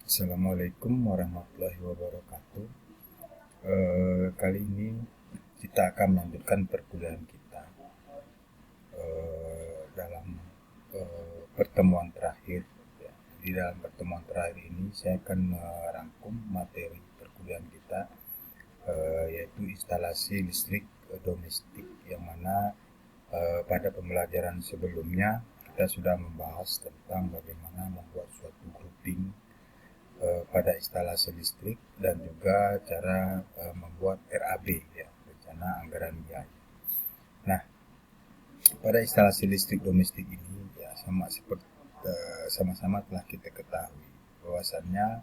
Assalamualaikum warahmatullahi wabarakatuh. Kali ini kita akan melanjutkan perkuliahan kita dalam pertemuan terakhir. Ya. Di dalam pertemuan terakhir ini saya akan merangkum materi perkuliahan kita, yaitu instalasi listrik domestik, yang mana pada pembelajaran sebelumnya kita sudah membahas tentang bagaimana membuat suatu grouping pada instalasi listrik dan juga cara membuat RAB, ya, rencana anggaran biaya. Nah, pada instalasi listrik domestik ini ya sama-sama telah kita ketahui bahwasannya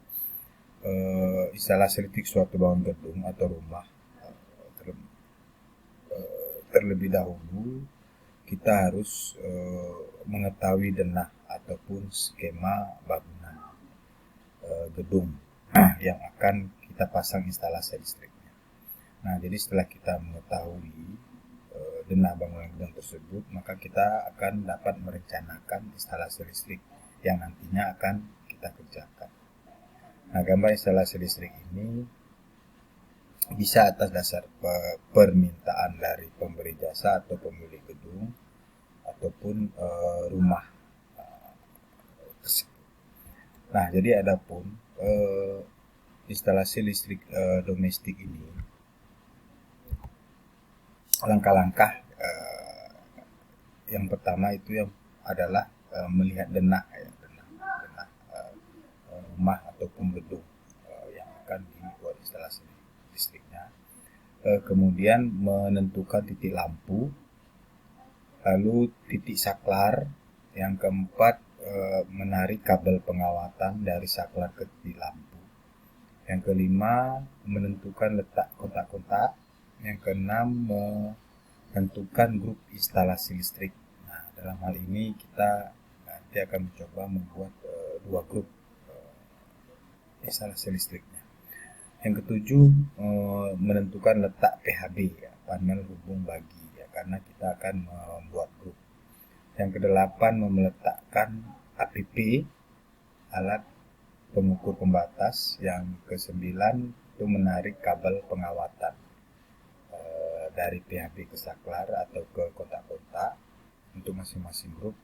instalasi listrik suatu bangunan gedung atau rumah terlebih dahulu kita harus mengetahui denah ataupun skema bangunan gedung yang akan kita pasang instalasi listriknya. Nah, jadi setelah kita mengetahui denah bangunan gedung tersebut, maka kita akan dapat merencanakan instalasi listrik yang nantinya akan kita kerjakan. Nah, gambar instalasi listrik ini bisa atas dasar permintaan dari pemberi jasa atau pemilik gedung ataupun rumah. Nah, jadi adapun instalasi listrik domestik ini, langkah-langkah yang pertama itu yang adalah melihat denah, ya, denah rumah ataupun gedung yang akan dibuat instalasi listriknya. Kemudian menentukan titik lampu, lalu titik saklar. Yang keempat, menarik kabel pengawatan dari saklar ke titik lampu. Yang kelima, menentukan letak kontak-kontak. Yang keenam, menentukan grup instalasi listrik. Nah, dalam hal ini kita nanti akan mencoba membuat dua grup instalasi listriknya. Yang ketujuh, menentukan letak PHB, ya, panel hubung bagi, ya, karena kita akan membuat grup. Yang kedelapan, meletakkan APP, alat pengukur pembatas. Yang kesembilan itu menarik kabel pengawatan dari PHB ke saklar atau ke kontak-kontak untuk masing-masing grup,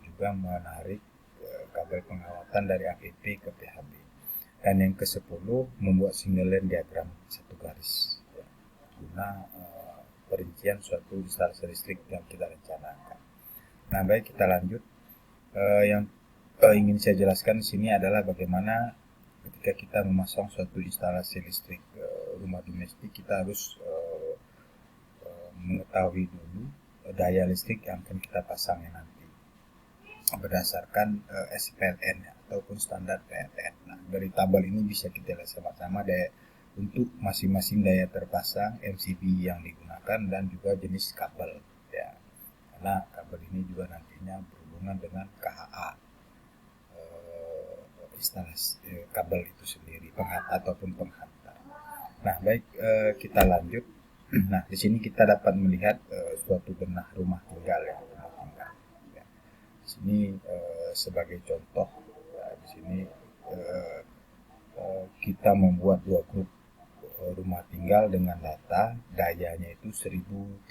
juga menarik kabel pengawatan dari APP ke PHB. Dan yang ke-10, membuat single line diagram satu garis, ya, guna perincian suatu instalasi listrik yang kita rencanakan. Nah, baik, kita lanjut. Yang ingin saya jelaskan di sini adalah bagaimana ketika kita memasang suatu instalasi listrik rumah domestik, kita harus mengetahui dulu daya listrik yang akan kita pasang nanti berdasarkan SPLN, ya, ataupun standar PLN. Nah, dari tabel ini bisa kita lihat sama-sama daya untuk masing-masing daya terpasang, MCB yang digunakan, dan juga jenis kabel, ya, karena kabel ini juga nantinya berhubungan dengan KHA instalasi kabel itu sendiri, ataupun penghantar. Nah, baik, kita lanjut. Nah, di sini kita dapat melihat suatu denah rumah tinggal, ya, rumah tinggal. Ya. Di sini sebagai contoh, ya, di sini kita membuat dua grup rumah tinggal dengan data dayanya itu 1300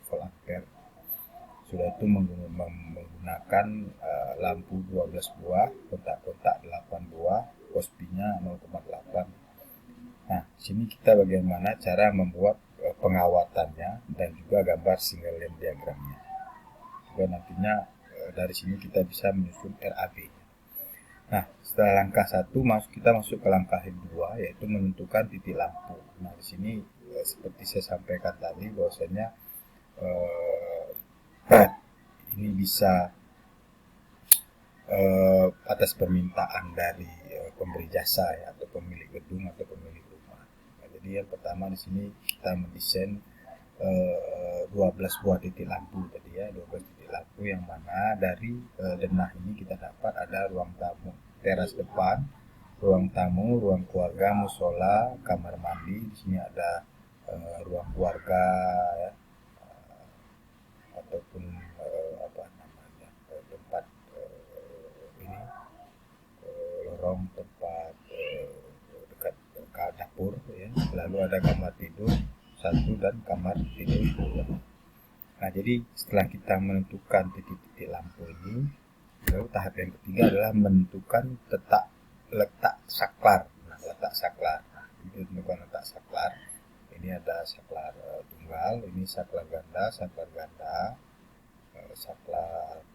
volt ampere. Sudah itu menggunakan lampu 12 buah, kotak-kotak 8 buah, pospinya 0,8. Nah, sini kita bagaimana cara membuat pengawatannya dan juga gambar single line diagramnya. Juga nantinya dari sini kita bisa menyusun RAB. Nah, setelah langkah 1, kita masuk ke langkah 2, yaitu menentukan titik lampu. Nah, di sini seperti saya sampaikan tadi bahwasanya ini bisa atas permintaan dari pemberi jasa, ya, atau pemilik gedung atau pemilik rumah. Nah, jadi yang pertama di sini kita mendesain 12 buah titik lampu tadi, ya, 12 titik lampu, yang mana dari denah ini kita dapat ada ruang tamu, teras depan, ruang tamu, ruang keluarga, musola, kamar mandi. Di sini ada ruang keluarga, ya, ataupun tempat lorong tempat dekat dapur ya, lalu ada kamar tidur 1 dan kamar tidur 2. Nah, jadi setelah kita menentukan titik-titik lampu ini, lalu tahap yang ketiga adalah menentukan letak saklar. Nah, letak saklar. Nah, ini menentukan letak saklar. Ini ada saklar tunggal, ini saklar ganda, saklar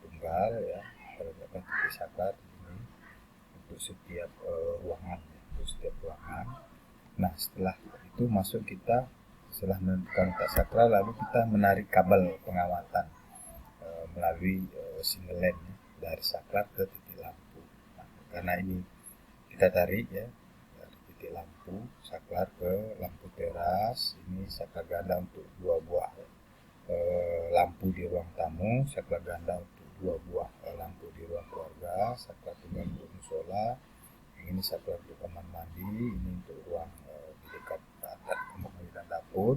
tunggal ya. Terdapat titik saklar ini untuk setiap ruangan, ya, untuk setiap ruangan. Nah, setelah itu setelah menentukan letak saklar, lalu kita menarik kabel pengawatan melalui single line ya, dari saklar ke titik lampu. Nah, karena ini kita tarik ya dari titik lampu saklar ke lampu teras. Ini saklar ganda untuk 2 buah lampu di ruang tamu, saklar ganda untuk 2 buah lampu di ruang keluarga, saklar tunggal untuk musola. Ini saklar untuk kamar mandi, ini untuk ruang di dekat atap kamar mandi dan dapur.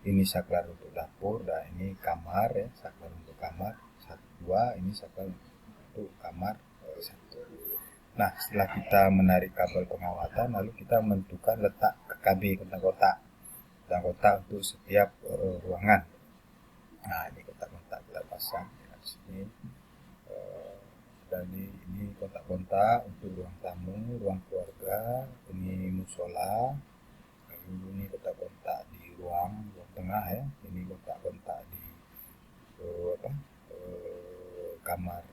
Ini saklar untuk dapur, dan ini kamar ya, saklar untuk kamar 1, 2. Ini saklar untuk kamar 1. Nah, setelah kita menarik kabel pengawatan, lalu kita menentukan letak KKB, kotak-kotak untuk setiap ruangan. Nah, ini kotak-kotak kita pasang ya, di sini. Dan ini kotak-kotak untuk ruang tamu, ruang keluarga, ini musola. Lalu ini kotak-kotak di ruang tengah ya. Ini kotak-kotak di kamar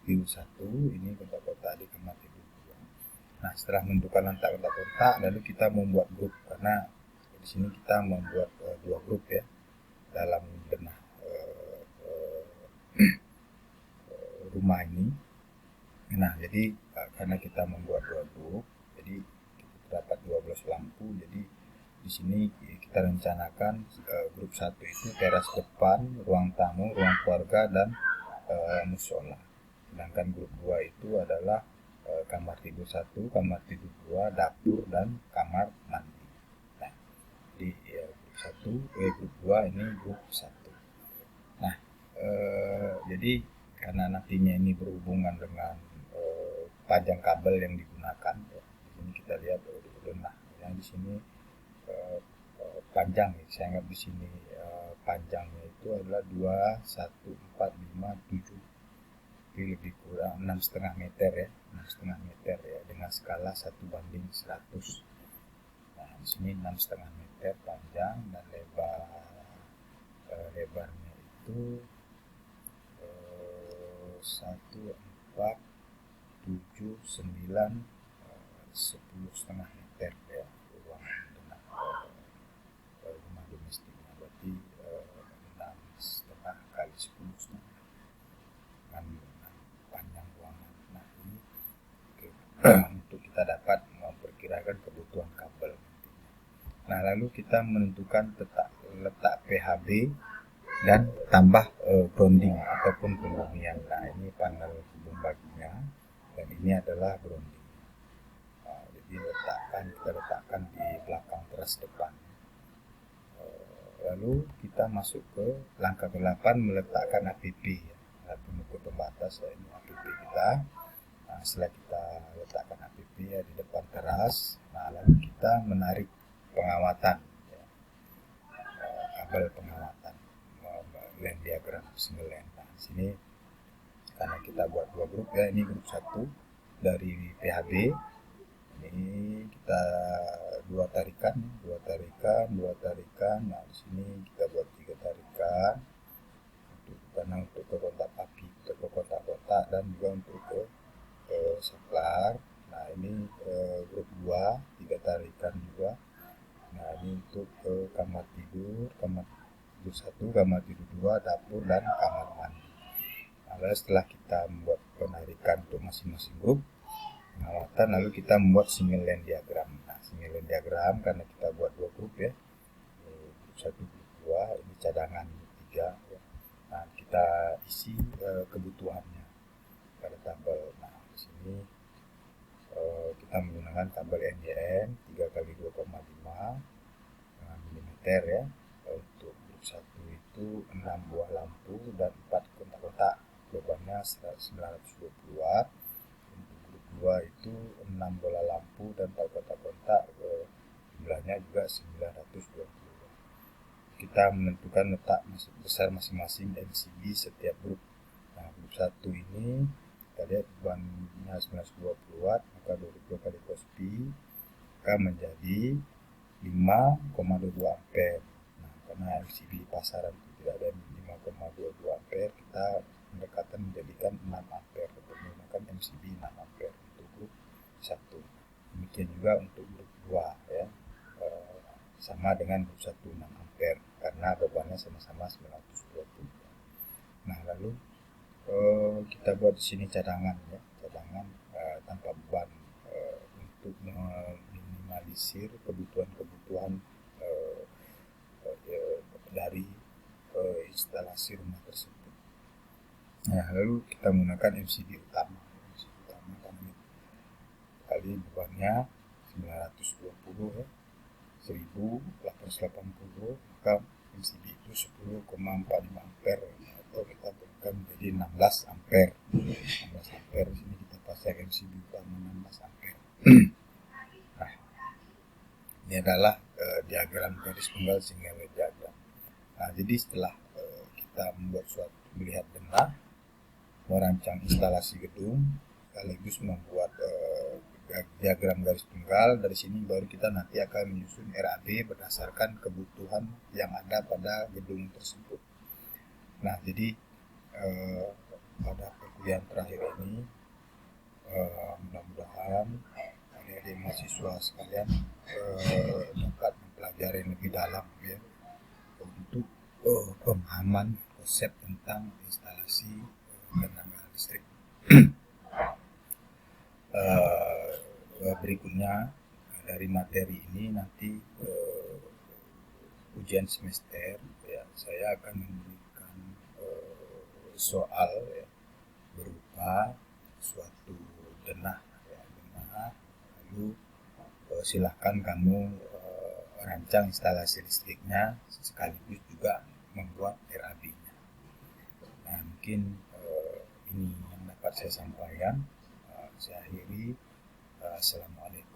tidur 1. Ini kotak-kotak di kamar tidur 2. Nah, setelah menentukan letak kotak-kotak, lalu kita membuat grup, karena di sini kita membuat 2 grup ya dalam benah rumah ini. Nah, jadi karena kita membuat 2 grup, jadi kita dapat 12 lampu. Jadi di sini kita rencanakan grup 1 itu teras depan, ruang tamu, ruang keluarga, dan musola. Sedangkan grup 2 itu adalah kamar tidur 1, kamar tidur 2, dapur, dan kamar mandi. Nah, di grup 2 ini grup 1. Nah, jadi karena nantinya ini berhubungan dengan panjang kabel yang digunakan ya. Di sini kita lihat nah, yang di sini panjang ya. Saya anggap di sini panjangnya itu adalah 2,1,4,5,7, lebih kurang 6,5 meter ya, 6,5 meter ya, dengan skala 1:100. Nah, di sini 6,5 meter panjang, dan lebarnya itu 1,4,7,9, 10,5 meter ya, ruangan dengan rumah domestiknya. Berarti 6,5 kali 10,5 dengan panjang ruangan. Nah, ini untuk kita dapat memperkirakan kebutuhan kabel nantinya. Nah, lalu kita menentukan letak PHB dan tambah grounding ataupun pembumian. Nah, ini panel hubung baginya, dan ini adalah grounding. Jadi kita letakkan di belakang teras depan. Lalu kita masuk ke langkah ke-8, meletakkan APP ya, pengukur pembatas ya, ini APP kita. Nah, setelah kita letakkan APP ya di depan teras, nah lalu kita menarik pengawatan ya, kabel pengawatan, line diagram single line. Nah, di sini karena kita buat 2 grup ya, ini grup 1 dari PHB. Ini kita 2 tarikan. Nah, di sini kita buat 3 tarikan untuk ke kontak aki, untuk ke kotak-kotak, dan juga untuk ke saklar. Nah, ini grup 2, 3 tarikan juga. Nah, ini untuk ke kamar tidur 1, kamar tidur 2, dapur, dan kamar mandi. Nah, setelah kita membuat penarikan untuk masing-masing grup pengawatan, lalu kita membuat single line diagram. Nah, single line diagram karena kita buat 2 grup ya, grup 1, grup 2, ini cadangan 3 ya. Nah, kita isi kebutuhannya pada tabel. Nah, di sini kita menggunakan tabel NYN 3x2,5 mm ya. Untuk grup 1 itu 6 buah lampu dan 4 kotak-kotak, bebannya 920 watt. Untuk grup 2 itu 6 bola lampu dan 4 kotak kontak, jumlahnya juga 920. Kita menentukan letak besar masing-masing MCB setiap grup. Nah, grup 1 ini kita lihat bebannya 920 watt, maka 22 kali cos P akan menjadi 5,22 ampere. Nah, karena MCB pasaran itu tidak ada 5,22 ampere, kita pendekatan menjadikan 6 ampere untuk menggunakan MCB 6 ampere untuk grup 1. Demikian juga untuk grup 2 ya. Sama dengan grup 1 6 ampere karena bebannya sama-sama 920. Nah, lalu kita buat di sini cadangan ya, cadangan tanpa beban untuk meminimalisir kebutuhan dari instalasi rumah tersebut. Nah, lalu kita menggunakan MCB utama. MCB utama kali bebannya 920 ya, 1880, maka MCB itu 10,45 ampere atau kita berikan menjadi 16 ampere. 16 ampere sini kita pasang MCB utama 16 ampere. Nah, ini adalah diagram garis tunggal Singer-Watt diagram. Nah, jadi setelah kita membuat suatu melihat denah, merancang instalasi gedung, sekaligus membuat diagram garis tunggal, dari sini baru kita nanti akan menyusun RAB berdasarkan kebutuhan yang ada pada gedung tersebut. Nah, jadi pada perkuliahan terakhir ini mudah-mudahan adik-adik mahasiswa sekalian dapat mempelajari lebih dalam ya untuk pemahaman konsep tentang instalasi tenaga listrik. Berikutnya dari materi ini nanti ujian semester ya, saya akan memberikan soal ya, berupa suatu denah ya, denah, lalu silahkan kamu rancang instalasi listriknya sekaligus juga membuat RAB-nya. Nah, mungkin ini yang dapat saya sampaikan. Saya akhiri. Assalamualaikum.